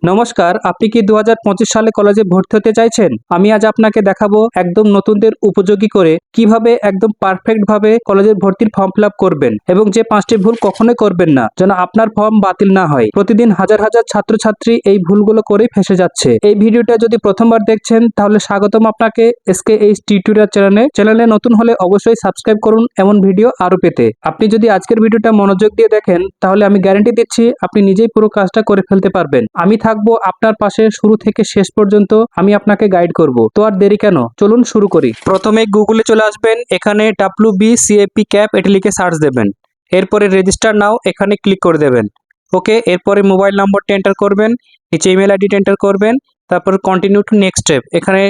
নমস্কার, আপনি কি 2025 সালে কলেজে ভর্তি হতে চাইছেন? আমি আজ আপনাকে দেখাবো একদম নতুনদের উপযোগী করে কিভাবে একদম পারফেক্ট ভাবে কলেজের ভর্তির ফর্ম ফিল আপ করবেন এবং যে 5টি ভুল কখনোই করবেন না যেন আপনার ফর্ম বাতিল না হয়। প্রতিদিন হাজার হাজার ছাত্রছাত্রী এই ভুলগুলো করেই ফেঁসে যাচ্ছে। এই ভিডিওটা যদি প্রথমবার দেখছেন তাহলে স্বাগতম আপনাকে SKH টিউটোরিয়াল চ্যানেলে নতুন হলে অবশ্যই সাবস্ক্রাইব করুন এমন ভিডিও আরো পেতে। আপনি যদি আজকের ভিডিওটা মনোযোগ দিয়ে দেখেন তাহলে আমি গ্যারান্টি দিচ্ছি আপনি নিজেই পুরো কাজটা করে ফেলতে পারবেন। আমি থাকবো আপনার পাশে শুরু থেকে শেষ পর্যন্ত, আমি আপনাকে গাইড করব। তো আর দেরি কেন, চলুন শুরু করি। প্রথমে গুগলে চলে আসবেন, এখানে WBCAP ক্যাপ এটি লিখে সার্চ দেবেন। এরপরে রেজিস্টার নাও এখানে ক্লিক করে দেবেন। ওকে, এরপরে মোবাইল নম্বরটা এন্টার করবেন, নিচে ইমেল আইডিটা এন্টার করবেন, তারপর কন্টিনিউ টু নেক্সট স্টেপ এখানে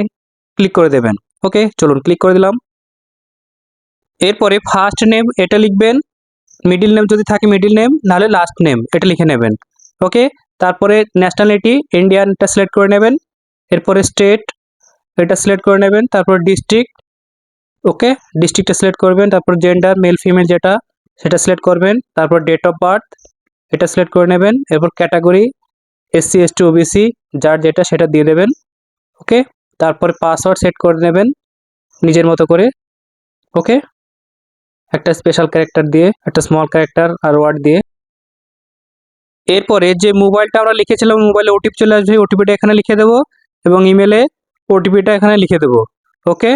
ক্লিক করে দেবেন। ওকে, চলুন ক্লিক করে দিলাম। এরপরে ফার্স্ট নেম এটা লিখবেন, মিডিল নেম যদি থাকে মিডিল নেম, নাহলে লাস্ট নেম এটা লিখে নেবেন। ওকে, তারপরে ন্যাশনালিটি ইন্ডিয়ানটা সিলেক্ট করে নেবেন। এরপরে স্টেট এটা সিলেক্ট করে নেবেন। তারপর ডিস্ট্রিক্ট, ওকে ডিস্ট্রিক্টটা সিলেক্ট করবেন। তারপর জেন্ডার মেল ফিমেল যেটা সেটা সিলেক্ট করবেন। তারপর ডেট অফ বার্থ এটা সিলেক্ট করে নেবেন। এরপর ক্যাটাগরি SC ST OBC যার যেটা সেটা দিয়ে দেবেন। ওকে, তারপরে পাসওয়ার্ড সেট করে নেবেন নিজের মতো করে। ওকে, একটা স্পেশাল ক্যারেক্টার দিয়ে, একটা স্মল ক্যারেক্টার আর ওয়ার্ড দিয়ে। এরপরে যে মোবাইলটা আমরা লিখেছিলাম মোবাইলে ওটিপি চলে আসবে, ওটিপিটা এখানে লিখে দেবো এবং ইমেলে ওটিপিটা এখানে লিখে দেবো। ওকে,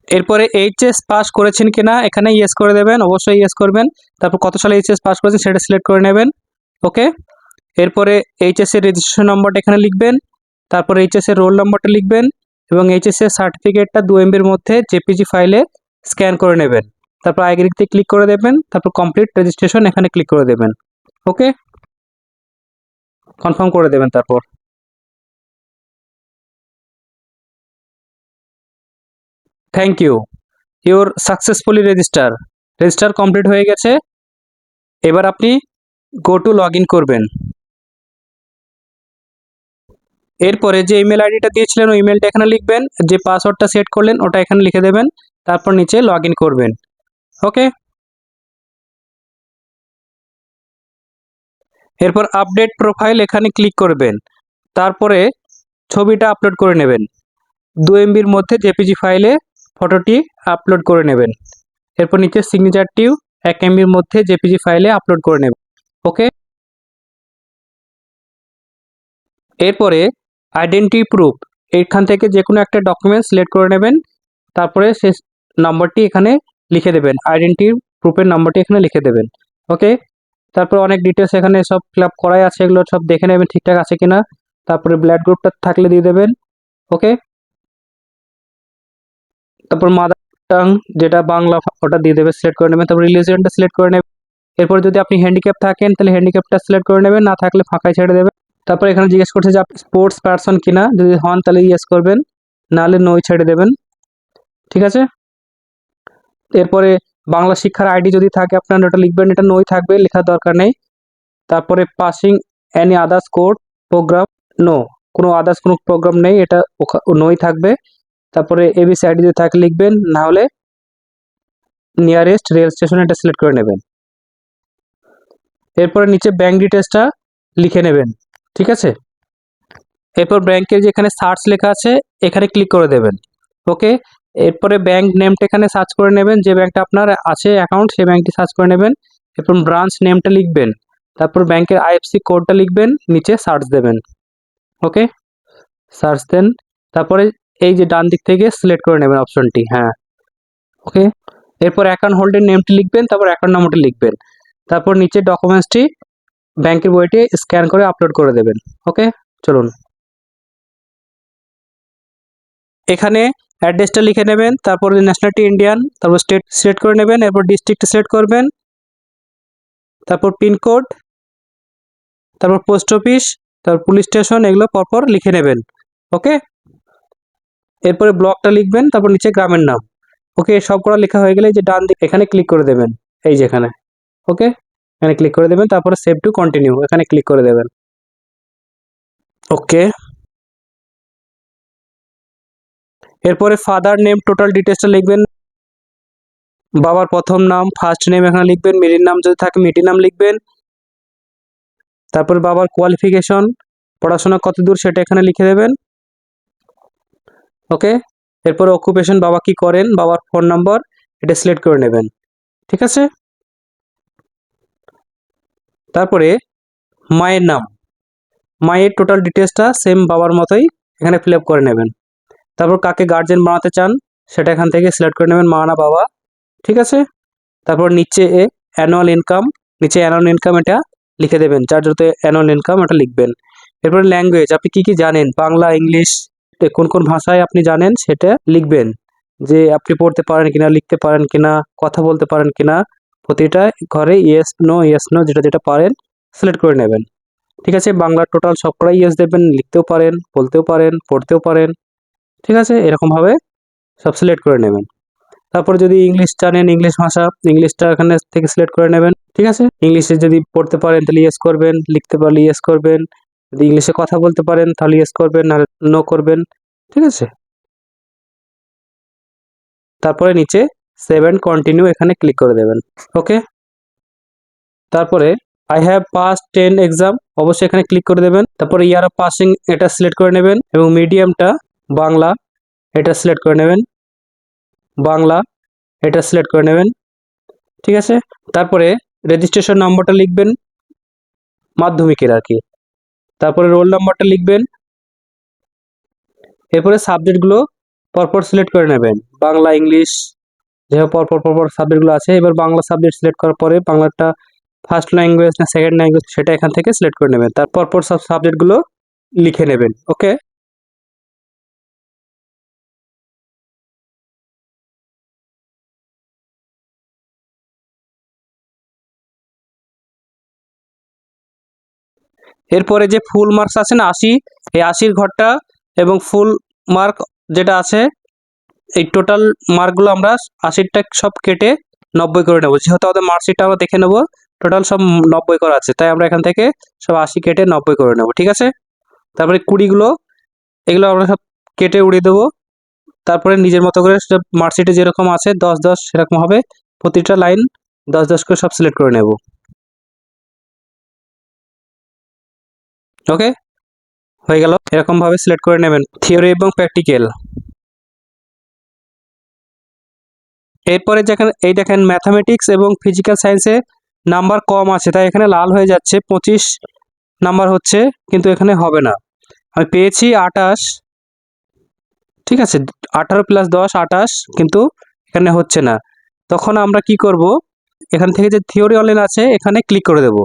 এরপরে HS পাস করেছেন কিনা এখানে ইয়েস করে দেবেন, অবশ্যই ইয়েস করবেন। তারপর কত সালে HS পাস করেছেন সেটা সিলেক্ট করে নেবেন। ওকে, এরপরে HS এর রেজিস্ট্রেশন নম্বরটা এখানে লিখবেন। তারপর HS এর রোল নম্বরটা লিখবেন এবং HS এর সার্টিফিকেটটা 2 MB মধ্যে JPG ফাইলে স্ক্যান করে নেবেন। তারপর আইগ্রিতে ক্লিক করে দেবেন। তারপর কমপ্লিট রেজিস্ট্রেশন এখানে ক্লিক করে দেবেন। ওকে, কনফার্ম করে দেবেন। তারপর thank you, you're successfully register complete হয়ে গেছে। এবার আপনি গো টু লগ ইন করবেন। এরপরে যে ইমেল আইডিটা দিয়েছিলেন ওই ইমেলটা এখানে লিখবেন, যে পাসওয়ার্ডটা সেট করলেন ওটা এখানে লিখে দেবেন। তারপর নিচে লগ ইন করবেন। ওকে, এরপর আপডেট প্রোফাইল এখানে ক্লিক করবেন। তারপরে ছবিটা আপলোড করে নেবেন। 2 MBর মধ্যে JPG ফাইলে ফটোটি আপলোড করে নেবেন। এরপর নিচে সিগনেচারটিও 1 MBর মধ্যে JPG ফাইলে আপলোড করে নেবেন। ওকে, এরপরে আইডেন্টি প্রুফ এখান থেকে যে কোনো একটা ডকুমেন্ট সিলেক্ট করে নেবেন। তারপরে সে নম্বরটি এখানে লিখে দেবেন, আইডেন্টি প্রুফের নম্বরটি এখানে লিখে দেবেন। ওকে, তারপর অনেক ডিটেলস এখানে সব ফিল আপ করাই আছে, এগুলো সব দেখে নেবেন ঠিকঠাক আছে কিনা। তারপরে ব্লাড গ্রুপটা থাকলে দিয়ে দেবেন। ওকে, তারপর মাদার টাং যেটা বাংলা ওটা দিয়ে দেবে, সিলেক্ট করে নেবেন। তারপর রিলিজিয়নটা সিলেক্ট করে নেবেন। এরপর যদি আপনি হ্যান্ডিক্যাপ থাকেন তাহলে হ্যান্ডিক্যাপটা সিলেক্ট করে নেবেন, না থাকলে ফাঁকায় ছেড়ে দেবেন। তারপর এখানে জিজ্ঞেস করছে যে আপনি স্পোর্টস পারসন কিনা, যদি হন তাহলে ইয়েস করবেন, নাহলে নোই ছেড়ে দেবেন। ঠিক আছে, এরপরে বাংলা শিক্ষার আইডি যদি থাকে আপনার ওটা লিখবেন, এটা নোই থাকবে, লেখার দরকার নেই। তারপরে passing any others code program, no, কোনো আদার্স কোনো প্রোগ্রাম নেই, এটা নোই থাকবে। তারপরে ABC আইডি যদি থাকে লিখবেন, না হলে নিয়ারেস্ট রেল স্টেশন এটা সিলেক্ট করে নেবেন। এরপরে নিচে ব্যাংক ডিটেলসটা লিখে নেবেন। ঠিক আছে, এরপর ব্যাংকের যেখানে সার্চ লেখা আছে এখানে ক্লিক করে দেবেন। ওকে, এরপরে ব্যাংক নেমটা এখানে সার্চ করে নেবেন, যে ব্যাংকটা আপনার আছে অ্যাকাউন্ট সেই ব্যাংকটি সার্চ করে নেবেন। এরপর ব্রাঞ্চ নেমটা লিখবেন, তারপর ব্যাংকের IFSC কোডটা লিখবেন, নিচে সার্চ দেবেন। ওকে, সার্চ দেন, তারপরে এই যে ডান দিক থেকে সিলেক্ট করে নেবেন অপশনটি। হ্যাঁ, ওকে, এরপর অ্যাকাউন্ট হোল্ডার নেমটি লিখবেন, তারপর অ্যাকাউন্ট নাম্বারটি লিখবেন। তারপর নিচে ডকুমেন্টসটি ব্যাংকের বইটি স্ক্যান করে আপলোড করে দেবেন। ওকে, চলুন এখানে অ্যাড্রেসটা লিখে নেবেন, তারপর ন্যাশনালিটি ইন্ডিয়ান, তারপর স্টেট সিলেক্ট করে নেবেন, এরপর ডিস্ট্রিক্ট সিলেক্ট করবেন, তারপর পিনকোড, তারপর পোস্ট অফিস, তারপর পুলিশ স্টেশন, এগুলো পরপর লিখে নেবেন। ওকে, এরপরে ব্লকটা লিখবেন, তারপর নিচে গ্রামের নাম। ওকে, সব করা লেখা হয়ে গেলে যে ডান দিকে এখানে ক্লিক করে দেবেন, এই যে এখানে। ওকে, এখানে ক্লিক করে দেবেন, তারপরে সেভ টু কন্টিনিউ এখানে ক্লিক করে দেবেন। ওকে, এরপরে ফাদার নেম টোটাল ডিটেলসটা লিখবেন, বাবার প্রথম নাম ফার্স্ট নেম এখানে লিখবেন, মিডিল নাম যদি থাকে মিডিল নাম লিখবেন, তারপর বাবার কোয়ালিফিকেশন, পড়াশোনা কত দূর সেটা এখানে লিখে দেবেন। ওকে, এরপর অকুপেশন, বাবা কি করেন, বাবার ফোন নাম্বার এটা সিলেক্ট করে নেবেন। ঠিক আছে, তারপরে মায়ের নাম, মায়ের টোটাল ডিটেলসটা সেম বাবার মতোই এখানে ফিল আপ করে নেবেন। তারপর কাকে গার্জেন বানাতে চান সেটা এখান থেকে সিলেক্ট করে নেবেন, মা না বাবা। ঠিক আছে, তারপর নিচে অ্যানুয়াল ইনকাম, নিচে অ্যানুয়াল ইনকাম এটা লিখে দেবেন, যার যত অ্যানুয়াল ইনকাম এটা লিখবেন। এরপরে ল্যাঙ্গুয়েজ, আপনি কি কি জানেন, বাংলা, ইংলিশ, কোন কোন ভাষায় আপনি জানেন সেটা লিখবেন, যে আপনি পড়তে পারেন কিনা, লিখতে পারেন কিনা, কথা বলতে পারেন কিনা, প্রতিটা ঘরে ইয়েস নো যেটা যেটা পারেন সিলেক্ট করে নেবেন। ঠিক আছে, বাংলা টোটাল সবকটাই ইয়েস দেবেন, লিখতেও পারেন, বলতেও পারেন, পড়তেও পারেন। ঠিক আছে, এরকমভাবে সব সিলেক্ট করে নেবেন। তারপরে যদি ইংলিশ জানেন, ইংলিশ ভাষা, ইংলিশটা এখানে থেকে সিলেক্ট করে নেবেন। ঠিক আছে, ইংলিশে যদি পড়তে পারেন তাহলে ইয়েস করবেন, লিখতে পারলে ইয়েস করবেন, যদি ইংলিশে কথা বলতে পারেন তাহলে ইয়েস করবেন, না নো করবেন। ঠিক আছে, তারপরে নিচে সেভ এন্ড কন্টিনিউ এখানে ক্লিক করে দেবেন। ওকে, তারপরে আই হ্যাভ পাস 10 এক্সাম অবশ্যই এখানে ক্লিক করে দেবেন। তারপরে ইয়ার অফ পাসিং এটা সিলেক্ট করে নেবেন, এবং মিডিয়ামটা বাংলা এটা সিলেক্ট করে নেবেন, বাংলা এটা সিলেক্ট করে নেবেন। ঠিক আছে, তারপরে রেজিস্ট্রেশন নম্বরটা লিখবেন, মাধ্যমিকের আর কি। তারপরে রোল নাম্বারটা লিখবেন। এরপরে সাবজেক্টগুলো পরপর সিলেক্ট করে নেবেন, বাংলা, ইংলিশ, যেভাবে পরপর পরপর সাবজেক্টগুলো আছে। এবার বাংলা সাবজেক্ট সিলেক্ট করার পরে বাংলাটা ফার্স্ট ল্যাঙ্গুয়েজ না সেকেন্ড ল্যাঙ্গুয়েজ সেটা এখান থেকে সিলেক্ট করে নেবেন, তারপর পর সব সাবজেক্টগুলো লিখে নেবেন। ওকে, এরপরে যে ফুল মার্কস আছে না 80, এই 80-র ঘরটা এবং ফুল মার্ক যেটা আছে, এই টোটাল মার্কগুলো আমরা 80টা সব কেটে 90 করে নেবো, যেহেতু আমাদের মার্কশিটটা আমরা দেখে নেবো টোটাল সব 90 করা আছে, তাই আমরা এখান থেকে সব 80 কেটে 90 করে নেবো। ঠিক আছে, তারপরে 20গুলো এগুলো আমরা সব কেটে উড়িয়ে দেবো। তারপরে নিজের মতো করে সব মার্কশিটে যেরকম আছে 10 10 সেরকম হবে, প্রতিটা লাইন 10 10 করে সব সিলেক্ট করে নেব। ওকে, হয়ে গেল, এরকম ভাবে সিলেক্ট করে নেবেন থিওরি এবং প্র্যাকটিক্যাল। এরপরে যেখানে এই দেখেন ম্যাথামেটিক্স এবং ফিজিক্যাল সায়েন্সে নাম্বার কম আছে, তাই এখানে লাল হয়ে যাচ্ছে, 25 নাম্বার হচ্ছে, কিন্তু এখানে হবে না। আমি পেয়েছি 28। ঠিক আছে, 18 + 10 28, কিন্তু এখানে হচ্ছে না। তখন আমরা কি করব, এখান থেকে যে থিওরি অনলাইন আছে এখানে ক্লিক করে দেব।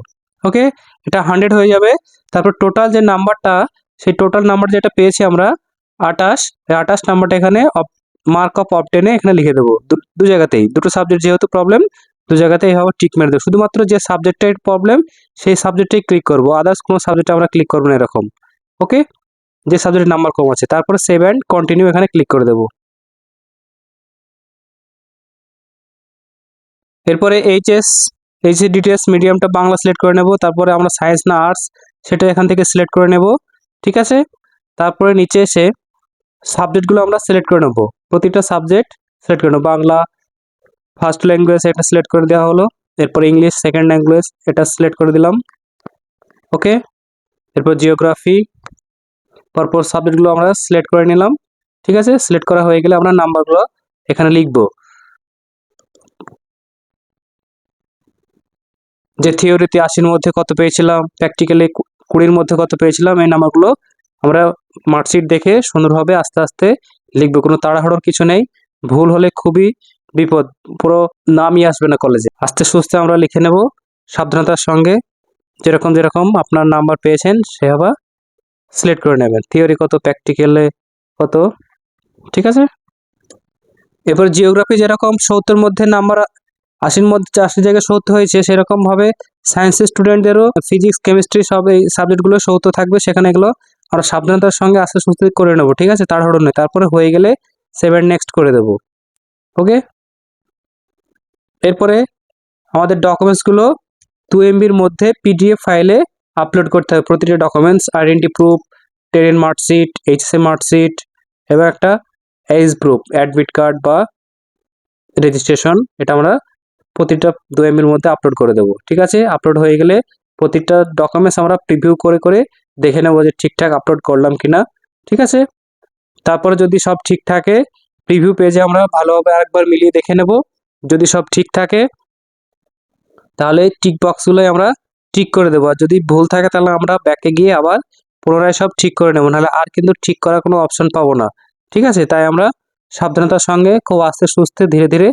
ওকে, এটা 100 হয়ে যাবে। তারপর টোটাল যে নাম্বারটা, সেই টোটাল নাম্বার যেটা পেয়েছি আমরা 28, এই 28 নাম্বারটা এখানে মার্ক অফ অবটেনে এখানে লিখে দেবো, দু জায়গাতেই, দুটো সাবজেক্ট যেহেতু প্রবলেম, দু জায়গাতে এইভাবে টিক মেরে দেবো। শুধুমাত্র যে সাবজেক্টের প্রবলেম সেই সাবজেক্টেই ক্লিক করবো, আদার্স কোনো সাবজেক্টে আমরা ক্লিক করবো না এরকম। ওকে, যে সাবজেক্টের নাম্বার কম আছে, তারপরে সেভ অ্যান্ড কন্টিনিউ এখানে ক্লিক করে দেবো। এরপরে এইচএস ডিটেলস মিডিয়ামটা বাংলা সিলেক্ট করে নেব, তারপরে আমরা সায়েন্স না আর্টস সেটা এখান থেকে সিলেক্ট করে নেব। ঠিক আছে, তারপরে নিচে এসে সাবজেক্টগুলো আমরা সিলেক্ট করে নেব, প্রতিটা সাবজেক্ট সিলেক্ট করে নেব। বাংলা ফার্স্ট ল্যাঙ্গুয়েজ এটা সিলেক্ট করে দেওয়া হলো, এরপর ইংলিশ সেকেন্ড ল্যাঙ্গুয়েজ এটা সিলেক্ট করে দিলাম। ওকে, এরপর জিওগ্রাফি, পরপর সাবজেক্টগুলো আমরা সিলেক্ট করে নিলাম। ঠিক আছে, সিলেক্ট করা হয়ে গেলে আমরা নাম্বারগুলো এখানে লিখবো, যে থিওরিতে 80-র মধ্যে কত পেয়েছিলাম, প্র্যাকটিক্যালি 20-র মধ্যে কত পেয়েছিলাম, এই নাম্বারগুলো আমরা মার্কশিট দেখে সুন্দরভাবে আস্তে আস্তে লিখবো, কোনো তাড়াহুড়োর কিছু নেই। ভুল হলে খুবই বিপদ, পুরো নামই আসবে না কলেজে। আস্তে সুস্তে আমরা লিখে নেব সাবধানতার সঙ্গে, যেরকম যেরকম আপনার নাম্বার পেয়েছেন সেভাবে সিলেক্ট করে নেবেন, থিওরি কত, প্র্যাকটিক্যালে কত। ঠিক আছে, এরপর জিওগ্রাফি যেরকম 70-র মধ্যে নাম্বার 80-র মধ্যে 80 জায়গায় 70 হয়েছে, সেরকমভাবে সায়েন্সের স্টুডেন্টদেরও ফিজিক্স কেমিস্ট্রি সব এই সাবজেক্টগুলো 70 থাকবে, সেখানে এগুলো আমরা সাবধানতার সঙ্গে আস্তে সুস্তে করে নেবো। ঠিক আছে, তাড়াহুড়ো নেই, তারপরে হয়ে গেলে সেভেন নেক্সট করে দেবো। ওকে, এরপরে আমাদের ডকুমেন্টসগুলো 2 MBর মধ্যে পিডিএফ ফাইলে আপলোড করতে হবে, প্রতিটা documents, identity proof, 10 marksheet, HSA marksheet, এবং একটা এজ প্রুফ, অ্যাডমিট কার্ড বা রেজিস্ট্রেশন, এটা আমরা প্রতিটা 2 MBর মধ্যে আপলোড করে দেবো। ঠিক আছে, আপলোড হয়ে গেলে প্রতিটা ডকুমেন্টস আমরা প্রিভিউ করে করে দেখে নেব যে ঠিকঠাক আপলোড করলাম কিনা। ঠিক আছে, তারপরে যদি সব ঠিক থাকে প্রিভিউ পেজে আমরা ভালোভাবে আরেকবার মিলিয়ে দেখে নেব। যদি সব ঠিক থাকে তাহলে টিক বক্সগুলোই আমরা ঠিক করে দেবো, আর যদি ভুল থাকে তাহলে আমরা ব্যাকে গিয়ে আবার পুনরায় সব ঠিক করে নেব, নাহলে আর কিন্তু ঠিক করার কোনো অপশন পাবো না। ঠিক আছে, তাই আমরা সাবধানতার সঙ্গে খুব আস্তে সুস্তে ধীরে ধীরে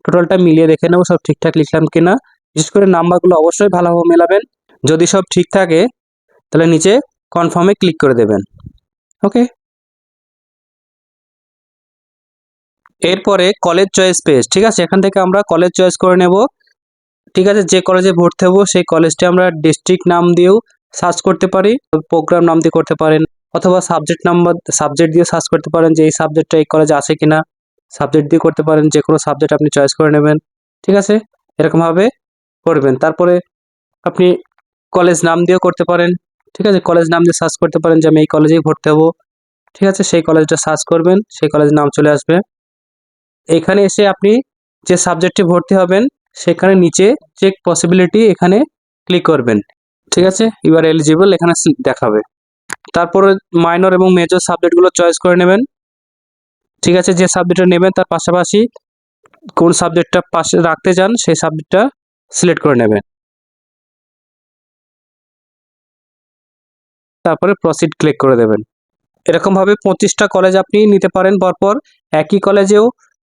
টোটালটা মিলিয়ে দেখে নেব সব ঠিকঠাক লিখলাম কিনা। বিশেষ করে নাম্বারগুলো অবশ্যই ভালোভাবে মেলাবেন। যদি সব ঠিক থাকে তাহলে নিচে কনফার্মে ক্লিক করে দেবেন। ওকে, এরপরে কলেজ চয়েস পেজ। ঠিক আছে, এখান থেকে আমরা কলেজ চয়েস করে নেব। ঠিক আছে, যে কলেজে ভর্তি হবো সেই কলেজটি আমরা ডিস্ট্রিক্ট নাম দিয়েও সার্চ করতে পারি, প্রোগ্রাম নাম দিয়ে করতে পারেন, অথবা সাবজেক্ট দিয়ে সার্চ করতে পারেন যে এই সাবজেক্টটা এই কলেজে আছে কিনা, সাবজেক্ট দিয়ে করতে পারেন, যে কোনো সাবজেক্ট আপনি চয়েস করে নেবেন। ঠিক আছে, এরকমভাবে করবেন। তারপরে আপনি কলেজ নাম দিয়েও করতে পারেন। ঠিক আছে, কলেজ নাম দিয়ে সার্চ করতে পারেন যে আমি এই কলেজেই ভর্তি হবো। ঠিক আছে, সেই কলেজটা সার্চ করবেন, সেই কলেজের নাম চলে আসবে। এখানে এসে আপনি যে সাবজেক্টে ভর্তি হবেন সেখানে নিচে চেক পসিবিলিটি এখানে ক্লিক করবেন। ঠিক আছে, ইউ আর এলিজিবল এখানে দেখাবে। তারপরে মাইনর এবং মেজর সাবজেক্টগুলো চয়েস করে নেবেন। ঠিক আছে, যে সাবজেক্টটা নেবেন তার পাশাপাশি কোন সাবজেক্টটা পাশে রাখতে চান সেই সাবজেক্টটা সিলেক্ট করে নেবেন। তারপরে প্রসিড ক্লিক করে দেবেন। এরকমভাবে 25টা কলেজ আপনি নিতে পারেন পরপর। একই কলেজেও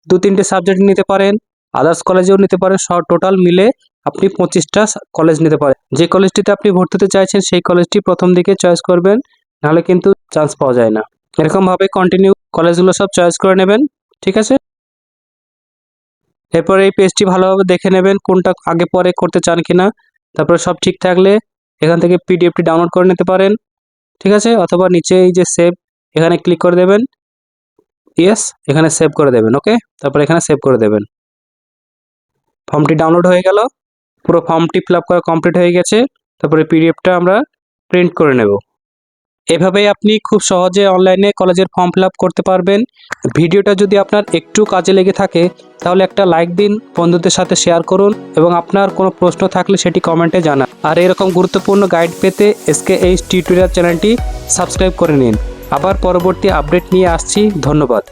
2-3টে সাবজেক্ট নিতে পারেন, আদার্স কলেজেও নিতে পারেন। সব টোটাল মিলে আপনি 25টা কলেজ নিতে পারেন। যে কলেজটিতে আপনি ভর্তি হতে চাইছেন সেই কলেজটি প্রথম দিকে চয়েস করবেন, নাহলে কিন্তু চান্স পাওয়া যায় না। এরকমভাবে কন্টিনিউ কলেজগুলো সব চয়েস করে নেবেন। ঠিক আছে, এরপর এই পেজটি ভালোভাবে দেখে নেবেন কোনটা আগে পরে করতে চান কিনা। তারপরে সব ঠিক থাকলে এখান থেকে পিডিএফটি ডাউনলোড করে নিতে পারেন। ঠিক আছে, অথবা নিচে এই যে সেভ এখানে ক্লিক করে দেবেন। ইয়েস, এখানে সেভ করে দেবেন। ওকে, তারপর এখানে সেভ করে দেবেন। ফর্মটি ডাউনলোড হয়ে গেল, পুরো ফর্মটি ফিল আপ করা কমপ্লিট হয়ে গেছে। তারপরে পিডিএফটা আমরা প্রিন্ট করে নেব। এভাবেই আপনি খুব সহজে অনলাইনে কলেজের ফর্ম ফিল আপ করতে পারবেন। ভিডিওটা যদি আপনার একটু কাজে লেগে থাকে তাহলে একটা লাইক দিন, বন্ধুদের সাথে শেয়ার করুন এবং আপনার কোনো প্রশ্ন থাকলে সেটি কমেন্টে জানান। আর এরকম গুরুত্বপূর্ণ গাইড পেতে SKH টিউটোরিয়াল চ্যানেলটি সাবস্ক্রাইব করে নিন। আবার পরবর্তী আপডেট নিয়ে আসছি। ধন্যবাদ।